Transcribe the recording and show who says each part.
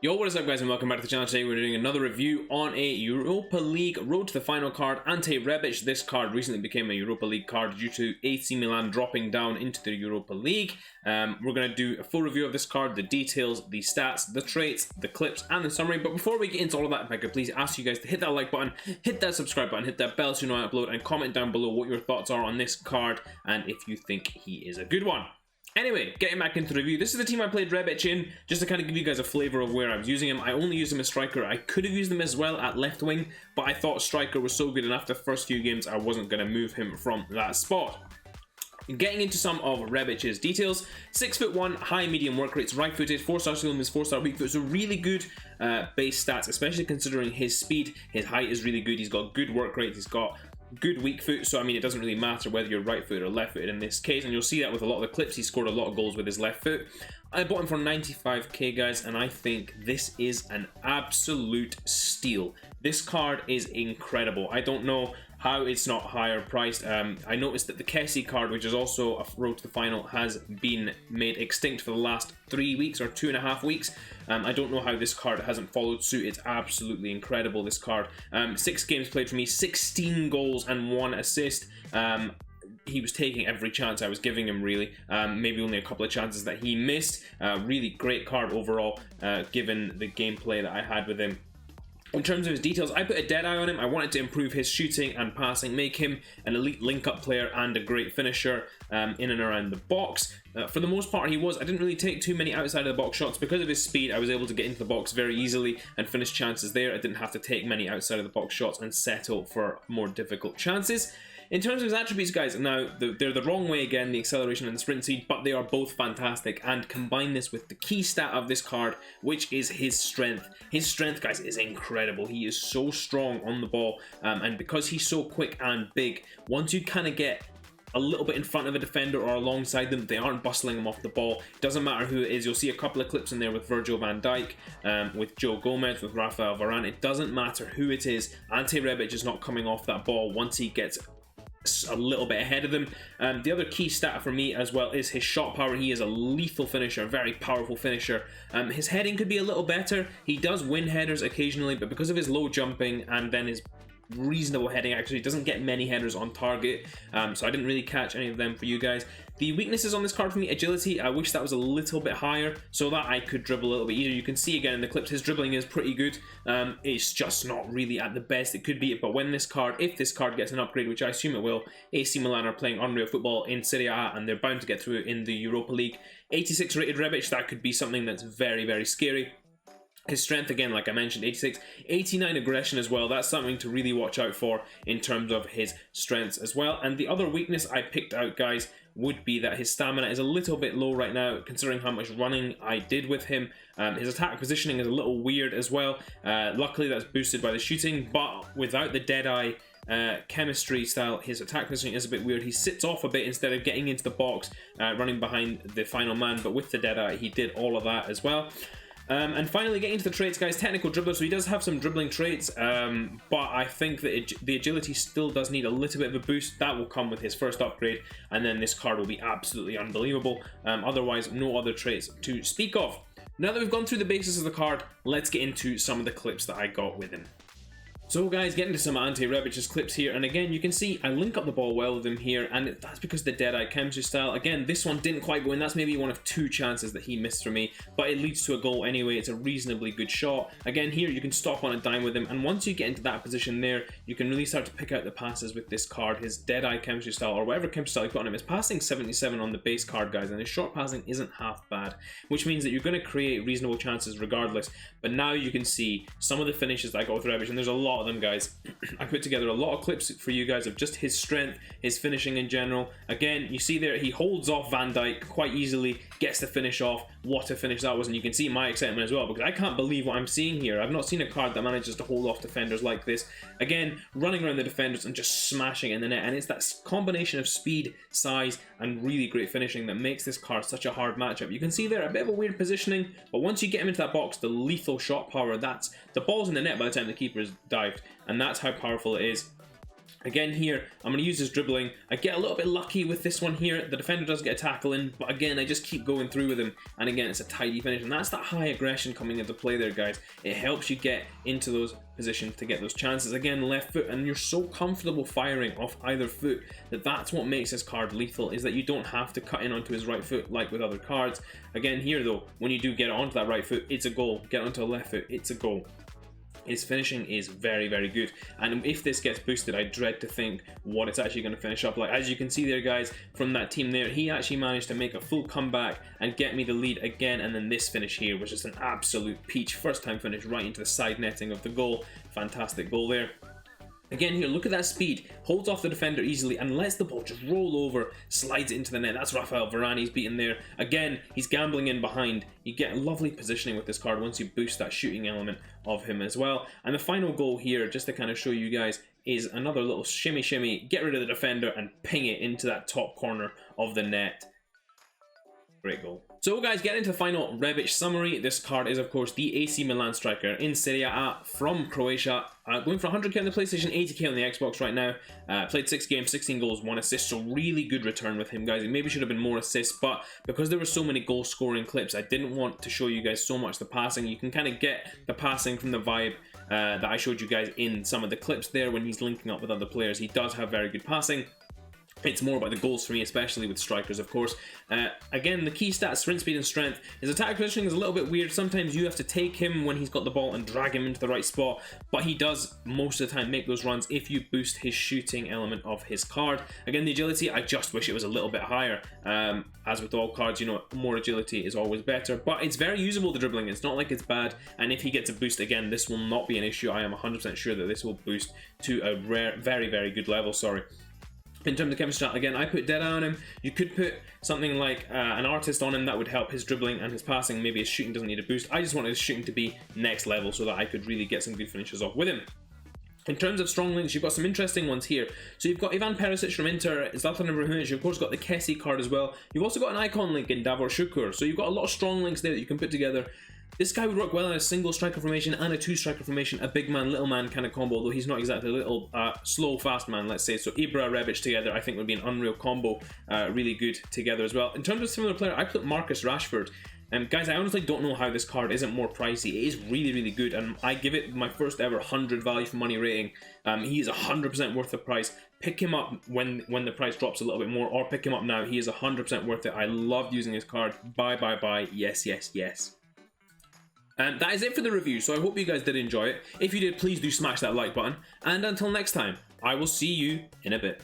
Speaker 1: Yo, what is up guys and welcome back to the channel. Today we're doing another review on a Europa League Road to the Final card, Ante Rebic. This card recently became a Europa League card due to AC Milan dropping down into the Europa League. We're going to do a full review of this card, the details, the stats, the traits, the clips and the summary. But before we get into all of that, if I could please ask you guys to hit that like button, hit that subscribe button, hit that bell so you know I upload, and comment down below what your thoughts are on this card and if you think he is a good one. Anyway, getting back into the review, this is the team I played Rebic in, just to kind of give you guys a flavour of where I was using him. I only used him as striker. I could have used him as well at left wing, but I thought striker was so good, and after the first few games, I wasn't going to move him from that spot. Getting into some of Rebic's details, 6'1", high medium work rates, right-footed, 4-star skill moves, 4-star weak foot, so really good base stats, especially considering his speed. His height is really good, he's got good work rate, he's got good weak foot, so I mean it doesn't really matter whether you're right footed or left footed in this case, and you'll see that with a lot of the clips. He scored a lot of goals with his left foot. I bought him for 95k guys, and I think this is an absolute steal. This card is incredible. I don't know how it's not higher priced. I noticed that the Kessie card, which is also a road to the final, has been made extinct for the last 3 weeks or 2.5 weeks. I don't know how this card hasn't followed suit. It's absolutely incredible, this card. 6 games played for me, 16 goals and 1 assist. He was taking every chance I was giving him, really. Maybe only a couple of chances that he missed. Really great card overall, given the gameplay that I had with him. In terms of his details, I put a dead eye on him. I wanted to improve his shooting and passing, make him an elite link-up player and a great finisher in and around the box. For the most part, he was. I didn't really take too many outside of the box shots. Because of his speed, I was able to get into the box very easily and finish chances there. I didn't have to take many outside of the box shots and settle for more difficult chances. In terms of his attributes, guys, now they're the wrong way again, the acceleration and the sprint speed, but they are both fantastic. And combine this with the key stat of this card, which is his strength. His strength, guys, is incredible. He is so strong on the ball, and because he's so quick and big, once you kind of get a little bit in front of a defender or alongside them, they aren't bustling him off the ball. Doesn't matter who it is. You'll see a couple of clips in there with Virgil van Dijk, with Joe Gomez, with Rafael Varane. It doesn't matter who it is. Ante Rebic is not coming off that ball once he gets a little bit ahead of them. The other key stat for me as well is his shot power. He is a lethal finisher, very powerful finisher. His heading could be a little better. He does win headers occasionally, but because of his low jumping and then his reasonable heading, actually doesn't get many headers on target, so I didn't really catch any of them for you guys. The weaknesses on this card for me, agility, I wish that was a little bit higher so that I could dribble a little bit easier. You can see again in the clips his dribbling is pretty good. It's just not really at the best it could be, but when this card, if this card gets an upgrade, which I assume it will, AC Milan are playing unreal football in Serie A and they're bound to get through in the Europa League. 86 rated Rebic, that could be something that's very, very scary. His strength, again, like I mentioned, 86. 89 aggression as well. That's something to really watch out for in terms of his strengths as well. And the other weakness I picked out, guys, would be that his stamina is a little bit low right now, considering how much running I did with him. His attack positioning is a little weird as well. Luckily, that's boosted by the shooting, but without the Deadeye chemistry style, his attack positioning is a bit weird. He sits off a bit instead of getting into the box, running behind the final man, but with the Deadeye, he did all of that as well. And finally, getting to the traits, guys, technical dribbler, so he does have some dribbling traits, but I think that the agility still does need a little bit of a boost. That will come with his first upgrade, and then this card will be absolutely unbelievable. Otherwise, no other traits to speak of. Now that we've gone through the basis of the card, let's get into some of the clips that I got with him. So guys, getting to some Ante Rebic's clips here, and again you can see I link up the ball well with him here, and that's because the Deadeye chemistry style. Again, this one didn't quite go in. That's maybe one of 2 chances that he missed for me, but it leads to a goal anyway. It's a reasonably good shot. Again, here you can stop on a dime with him, and once you get into that position there, you can really start to pick out the passes with this card. His Deadeye chemistry style, or whatever chemistry style you put on him, is passing 77 on the base card, guys, and his short passing isn't half bad, which means that you're going to create reasonable chances regardless. But now you can see some of the finishes that I got with Rebic, and there's a lot of them, guys. I put together a lot of clips for you guys of just his strength, his finishing in general. Again, you see there, he holds off Van Dijk quite easily, gets the finish off. What a finish that was, and you can see my excitement as well, because I can't believe what I'm seeing here. I've not seen a card that manages to hold off defenders like this. Again, running around the defenders and just smashing in the net, and it's that combination of speed, size, and really great finishing that makes this card such a hard matchup. You can see there a bit of a weird positioning, but once you get him into that box, the lethal shot power, that's the ball's in the net by the time the keeper is dived, and that's how powerful it is. Again here, I'm going to use his dribbling. I get a little bit lucky with this one here. The defender does get a tackle in, but again, I just keep going through with him. And again, it's a tidy finish. And that's that high aggression coming into play there, guys. It helps you get into those positions to get those chances. Again, left foot, and you're so comfortable firing off either foot that's what makes this card lethal, is that you don't have to cut in onto his right foot like with other cards. Again, here though, when you do get onto that right foot, it's a goal. Get onto a left foot, it's a goal. His finishing is very, very good, and if this gets boosted, I dread to think what it's actually going to finish up like. As you can see there, guys, from that team there, he actually managed to make a full comeback and get me the lead again, and then this finish here was just an absolute peach. First time finish right into the side netting of the goal. Fantastic goal there. Again here, look at that speed. Holds off the defender easily and lets the ball just roll over, slides it into the net. That's Rafael Varane he's beaten there. Again, he's gambling in behind. You get lovely positioning with this card once you boost that shooting element of him as well. And the final goal here, just to kind of show you guys, is another little shimmy, get rid of the defender and ping it into that top corner of the net. Great goal. So guys, getting into the final Rebic summary, this card is of course the AC Milan striker in Serie A from Croatia, going for 100k on the PlayStation, 80k on the Xbox right now. Played 6 games, 16 goals, 1 assist, so really good return with him, guys. It maybe should have been more assists, but because there were so many goal scoring clips, I didn't want to show you guys so much the passing. You can kind of get the passing from the vibe that I showed you guys in some of the clips there when he's linking up with other players. He does have very good passing. It's more about the goals for me, especially with strikers, of course. Again, the key stats, sprint speed and strength. His attack positioning is a little bit weird. Sometimes you have to take him when he's got the ball and drag him into the right spot, but he does most of the time make those runs if you boost his shooting element of his card. Again, the agility, I just wish it was a little bit higher. As with all cards, you know, more agility is always better, but it's very usable, the dribbling. It's not like it's bad, and if he gets a boost again, this will not be an issue. I am 100% sure that this will boost to a very, very good level, sorry. In terms of chemistry, again, I put Dead-Eye on him. You could put something like an artist on him that would help his dribbling and his passing. Maybe his shooting doesn't need a boost. I just wanted his shooting to be next level so that I could really get some good finishes off with him. In terms of strong links, you've got some interesting ones here. So you've got Ivan Perisic from Inter, Zlatan Ibrahimovic, you've of course got the Kessie card as well. You've also got an icon link in Davor Šuker. So you've got a lot of strong links there that you can put together. This guy would work well in a single striker formation and a 2 striker formation, a big man, little man kind of combo, although he's not exactly a little slow, fast man, let's say. So Ibra, Rebic together, I think would be an unreal combo, really good together as well. In terms of similar player, I put Marcus Rashford. Guys, I honestly don't know how this card isn't more pricey. It is really, really good, and I give it my first ever 100 value for money rating. He is 100% worth the price. Pick him up when the price drops a little bit more, or pick him up now. He is 100% worth it. I loved using his card. Buy. Yes. And that is it for the review, so I hope you guys did enjoy it. If you did, please do smash that like button. And until next time, I will see you in a bit.